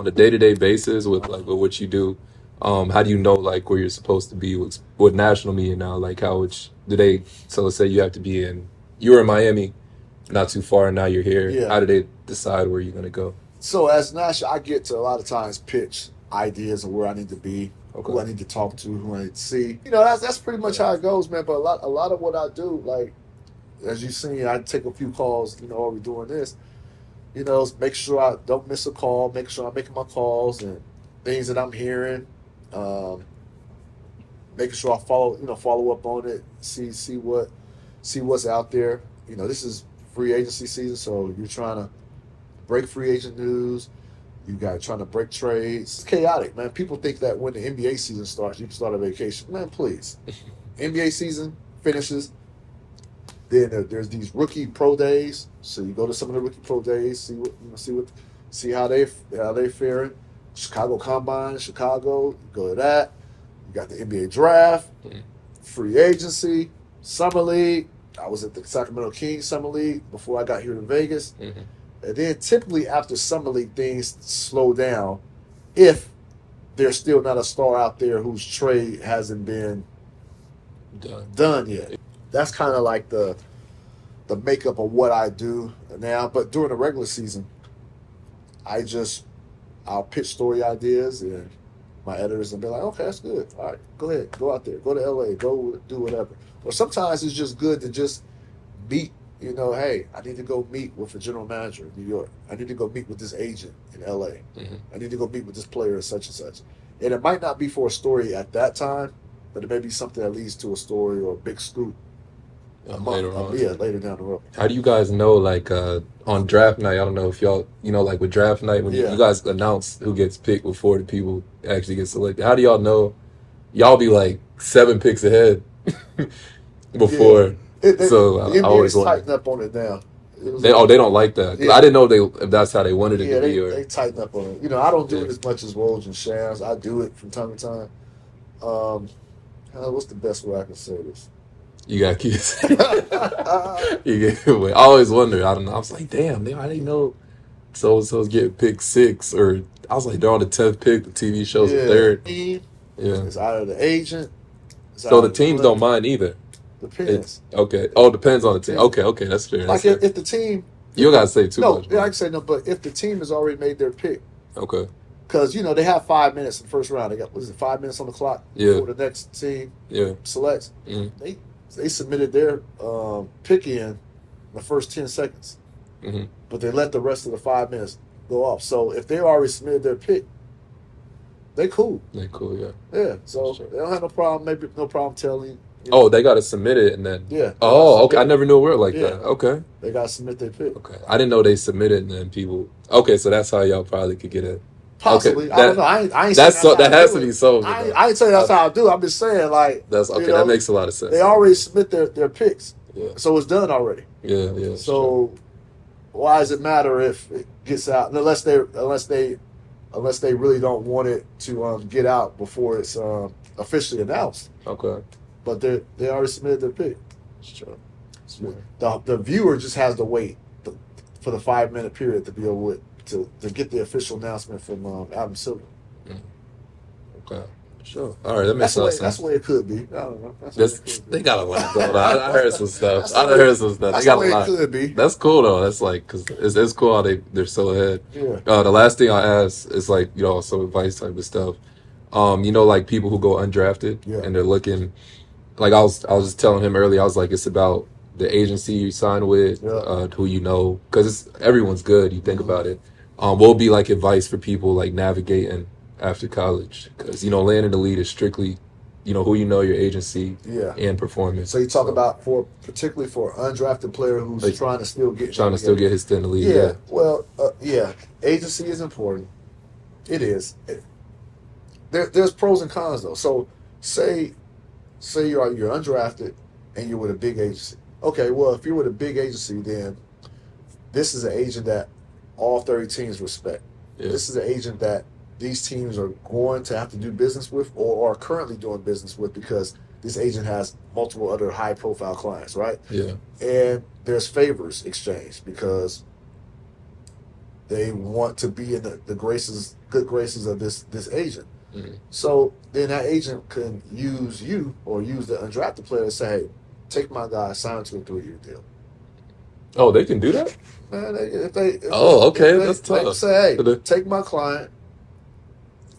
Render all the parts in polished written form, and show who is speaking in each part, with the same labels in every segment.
Speaker 1: on a day-to-day basis with with what you do, how do you know like where you're supposed to be with national media now? Like how which do they so let's say you have to be in you were in Miami not too far and now you're here.
Speaker 2: Yeah.
Speaker 1: How do they decide where you're gonna go?
Speaker 2: So as national, I get to a lot of times pitch ideas of where I need to be, who I
Speaker 1: Okay.
Speaker 2: need to talk to, who I need to see. That's pretty much how it goes, man. But a lot of what I do, like as you've seen, I take a few calls. While we're doing this, make sure I don't miss a call, make sure I'm making my calls and things that I'm hearing. Um, Making sure I follow up on it, see what's out there. This is free agency season, so you're trying to break free agent news. You got trying to break trades. It's chaotic, man. People think that when the NBA season starts, you can start a vacation. Man, please. NBA season finishes. Then there's these rookie pro days. So you go to some of the rookie pro days, see how they faring. Chicago Combine, Chicago. You go to that. You got the NBA draft,
Speaker 1: Mhm.
Speaker 2: free agency, summer league. I was at the Sacramento Kings summer league before I got here to Vegas.
Speaker 1: Mhm.
Speaker 2: And then typically after summer league, things slow down if there's still not a star out there whose trade hasn't been
Speaker 1: Done.
Speaker 2: done yet. That's kind of like the makeup of what I do now. But during the regular season, I just I'll pitch story ideas and my editors will be like, okay, that's good. All right, go ahead, go out there, go to LA, go do whatever. Or sometimes it's just good to just meet. Hey, I need to go meet with a general manager in New York. I need to go meet with this agent in LA.
Speaker 1: Mhm.
Speaker 2: I need to go meet with this player such and such. And it might not be for a story at that time, but it may be something that leads to a story or a big scoop
Speaker 1: Later on.
Speaker 2: later down the road.
Speaker 1: How do you guys know, like, on draft night? I don't know if y'all, like with draft night, when
Speaker 2: Yeah.
Speaker 1: you guys announce who gets picked before the people actually get selected, how do y'all know? Y'all be like 7 picks ahead before. So
Speaker 2: The
Speaker 1: I always
Speaker 2: NBA's
Speaker 1: wonder.
Speaker 2: tightened up on it now. It was
Speaker 1: They don't like that. 'Cause
Speaker 2: Yeah.
Speaker 1: I didn't know if that's how they wanted it
Speaker 2: Yeah,
Speaker 1: to
Speaker 2: they,
Speaker 1: be, or
Speaker 2: they tighten up on it. I don't do
Speaker 1: yeah,
Speaker 2: it as much as Woj and Shams. I do it from time to time. Um, what's the best way I can say this?
Speaker 1: you got kids. I always wonder. I don't know. I was like, damn, I didn't know so and so's getting picked 6, or I was like, they're on the 10th pick. The TV show's the
Speaker 2: Yeah,
Speaker 1: third. Yeah.
Speaker 2: it's out of the agent. It's
Speaker 1: So
Speaker 2: out
Speaker 1: the
Speaker 2: of the
Speaker 1: teams
Speaker 2: player.
Speaker 1: don't mind either.
Speaker 2: Depends.
Speaker 1: Okay. Oh, it depends on the team.
Speaker 2: Yeah.
Speaker 1: Okay, that's fair.
Speaker 2: Like
Speaker 1: That's fair.
Speaker 2: if the team,
Speaker 1: You don't gotta say too
Speaker 2: no,
Speaker 1: much,
Speaker 2: yeah, I
Speaker 1: man.
Speaker 2: can say no, but if the team has already made their pick,
Speaker 1: Okay.
Speaker 2: because they have 5 minutes in the first round. They got, what is it, 5 minutes on the clock
Speaker 1: Yeah.
Speaker 2: before the next team
Speaker 1: Yeah.
Speaker 2: selects.
Speaker 1: Mm-hmm.
Speaker 2: They submitted their pick in the first 10 seconds,
Speaker 1: Mm-hmm.
Speaker 2: but they let the rest of the 5 minutes go off. So if they already submitted their pick, they cool.
Speaker 1: Yeah, cool. Yeah.
Speaker 2: Yeah, so
Speaker 1: Sure.
Speaker 2: they don't have no problem. Maybe no problem telling.
Speaker 1: Oh, they gotta submit it and then.
Speaker 2: Yeah.
Speaker 1: Oh, okay. I never knew it worked like
Speaker 2: Yeah.
Speaker 1: that. Okay.
Speaker 2: They got to submit their pick.
Speaker 1: Okay. I didn't know they submitted and then people. Okay, so that's how y'all probably could get it.
Speaker 2: Possibly,
Speaker 1: Okay.
Speaker 2: I don't know. I ain't saying
Speaker 1: That's so.
Speaker 2: how
Speaker 1: That
Speaker 2: I
Speaker 1: has
Speaker 2: do
Speaker 1: to be
Speaker 2: it.
Speaker 1: so.
Speaker 2: I ain't saying that's how I do it. I'm just saying like
Speaker 1: That's okay. That makes a lot of sense.
Speaker 2: they already submit their picks,
Speaker 1: Yeah.
Speaker 2: so it's done already.
Speaker 1: Yeah. Yeah.
Speaker 2: So why does it matter if it gets out unless they really don't want it to get out before it's officially announced?
Speaker 1: Sure. Okay.
Speaker 2: But they already submitted their pick.
Speaker 1: Sure.
Speaker 2: The viewer just has to wait for the 5 minute period to be able to get the official announcement from Adam Silver.
Speaker 1: Okay. Sure. All right. That makes a lot of sense.
Speaker 2: That's the way it could be. I don't know. That's the way
Speaker 1: That's,
Speaker 2: it could be.
Speaker 1: they got a lot going on. I heard some stuff.
Speaker 2: That's
Speaker 1: I
Speaker 2: the way-
Speaker 1: heard some stuff. They
Speaker 2: That's
Speaker 1: got
Speaker 2: the
Speaker 1: a
Speaker 2: way it
Speaker 1: lot.
Speaker 2: could be.
Speaker 1: That's cool though. That's like because it's cool how they're so ahead.
Speaker 2: Yeah.
Speaker 1: The last thing I asked is like some advice type of stuff. Like people who go undrafted
Speaker 2: Yeah.
Speaker 1: and they're looking. Like I was just telling him earlier. I was like, it's about the agency you sign with,
Speaker 2: Yeah.
Speaker 1: who you know, because everyone's good. You think
Speaker 2: Mhm.
Speaker 1: about it. What would be like advice for people like navigating after college? Because landing the lead is strictly, who you know, your agency,
Speaker 2: Yeah.
Speaker 1: and performance.
Speaker 2: So you talk about particularly for an undrafted player who's
Speaker 1: Like,
Speaker 2: trying to still get
Speaker 1: his stint in the league.
Speaker 2: Yeah.
Speaker 1: Yeah.
Speaker 2: Well, yeah. Agency is important. It is. There's pros and cons though. So say you're undrafted and you're with a big agency. Okay, well if you're with a big agency, then this is an agent that all 30 teams respect.
Speaker 1: Yeah.
Speaker 2: This is an agent that these teams are going to have to do business with or are currently doing business with because this agent has multiple other high profile clients, right?
Speaker 1: Yeah.
Speaker 2: And there's favors exchanged because they want to be in the graces good graces of this agent.
Speaker 1: Mm-hmm.
Speaker 2: So then that agent can use you or use the undrafted player to say, hey, take my guy, sign him to a 3-year deal.
Speaker 1: Oh, they can do that?
Speaker 2: Man,
Speaker 1: Okay,
Speaker 2: if
Speaker 1: that's
Speaker 2: they
Speaker 1: tough.
Speaker 2: say, hey, take my client,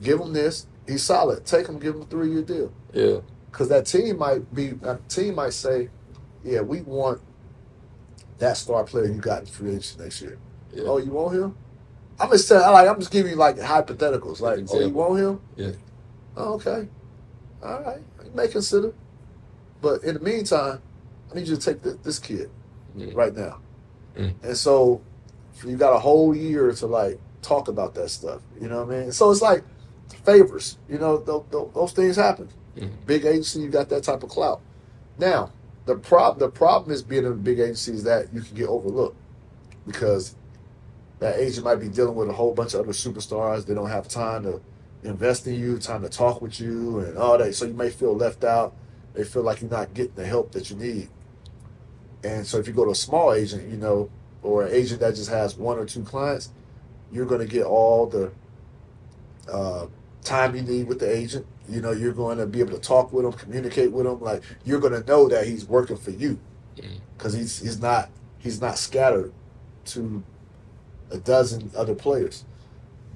Speaker 2: give him this, he's solid. Take him, give him a 3-year deal.
Speaker 1: Yeah.
Speaker 2: Because that team might say, yeah, we want that star player you got in free agency next year.
Speaker 1: Yeah.
Speaker 2: Oh, you want him? I'm just giving you like hypotheticals. Like, oh, you want him?
Speaker 1: Yeah.
Speaker 2: Oh, okay. All right. You may consider. But in the meantime, I need you to take this kid right now. And so you got a whole year to like talk about that stuff. You know what I mean? So it's like favors. You know, those things happen. Big agency, you got that type of clout. Now, the problem is being in a big agency is that you can get overlooked because that agent might be dealing with a whole bunch of other superstars. They don't have time to invest in you, time to talk with you, and all that. So you may feel left out. They feel like you're not getting the help that you need. And so if you go to a small agent, you know, or an agent that just has 1 or 2 clients, you're going to get all the time you need with the agent. You know, you're going to be able to talk with him, communicate with him. Like, you're going to know that he's working for you because he's not scattered to a dozen other players.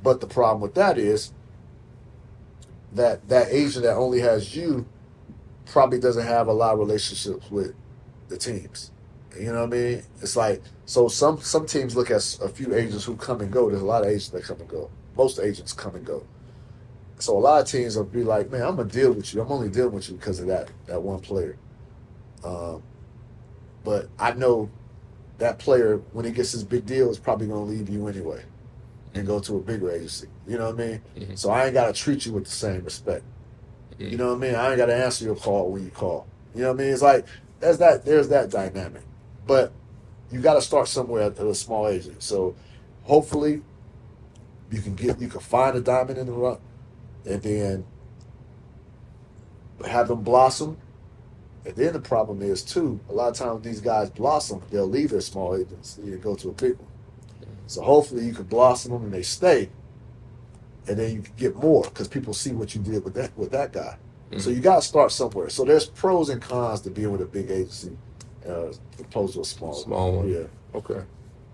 Speaker 2: But the problem with that is that agent that only has you probably doesn't have a lot of relationships with the teams. You know what I mean? It's like, so some teams look at a few agents who come and go. There's a lot of agents that come and go. Most agents come and go. So a lot of teams will be like, man, I'm going to deal with you. I'm only dealing with you because of that one player. But I know that player, when he gets his big deal, is probably going to leave you anyway and go to a bigger agency. You know what I mean? So I ain't got to treat you with the same respect. You know what I mean? I ain't got to answer your call when you call. You know what I mean? It's like, there's that dynamic. But you got to start somewhere at a small agent. So hopefully you can find a diamond in the rough and then have them blossom. And then the problem is, too, a lot of times when these guys blossom, they'll leave their small agency and go to a big one. So hopefully you can blossom them and they stay, and then you can get more because people see what you did with that guy. So you got to start somewhere. So there's pros and cons to being with a big agency opposed to a small
Speaker 1: one.
Speaker 2: Yeah.
Speaker 1: Okay.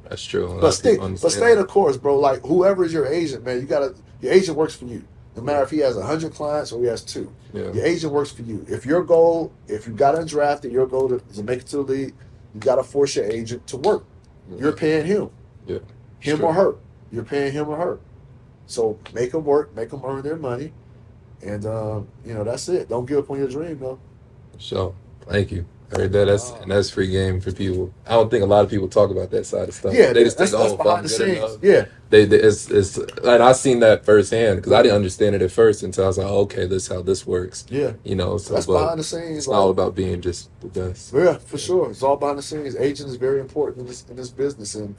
Speaker 1: That's true.
Speaker 2: But stay the course, bro. Like, whoever is your agent, man, your agent works for you. No matter if he has 100 clients or he has 2.
Speaker 1: Yeah.
Speaker 2: Your agent works for you. If your goal, if you got undrafted, your goal is to make it to the league, you got to force your agent to work. You're paying him.
Speaker 1: Yeah.
Speaker 2: Him or her. You're paying him or her. So make them work, make them earn their money, and that's it. Don't give up on your dream, though.
Speaker 1: So, thank you. I heard that. That's free game for people. I don't think a lot of people talk about that side of stuff.
Speaker 2: Yeah,
Speaker 1: they just think,
Speaker 2: that's behind the scenes. Yeah,
Speaker 1: it's and I seen that firsthand because I didn't understand it at first until I was like, okay, this is how this works.
Speaker 2: Yeah,
Speaker 1: So
Speaker 2: that's behind the scenes.
Speaker 1: It's not all about being just the best.
Speaker 2: Yeah, for sure. It's all behind the scenes. Agent is very important in this business, and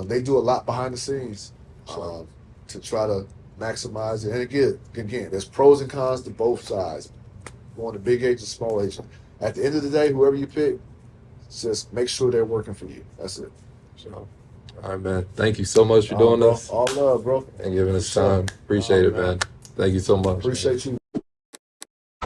Speaker 2: they do a lot behind the scenes to try to maximize it. And again, there's pros and cons to both sides. Going to big agent, small agent. At the end of the day, whoever you pick, just make sure they're working for you. That's it.
Speaker 1: So, all right, man. Thank you so much for doing this.
Speaker 2: All love, bro.
Speaker 1: And giving us time. Appreciate it, man. Thank you so much.
Speaker 2: Appreciate you.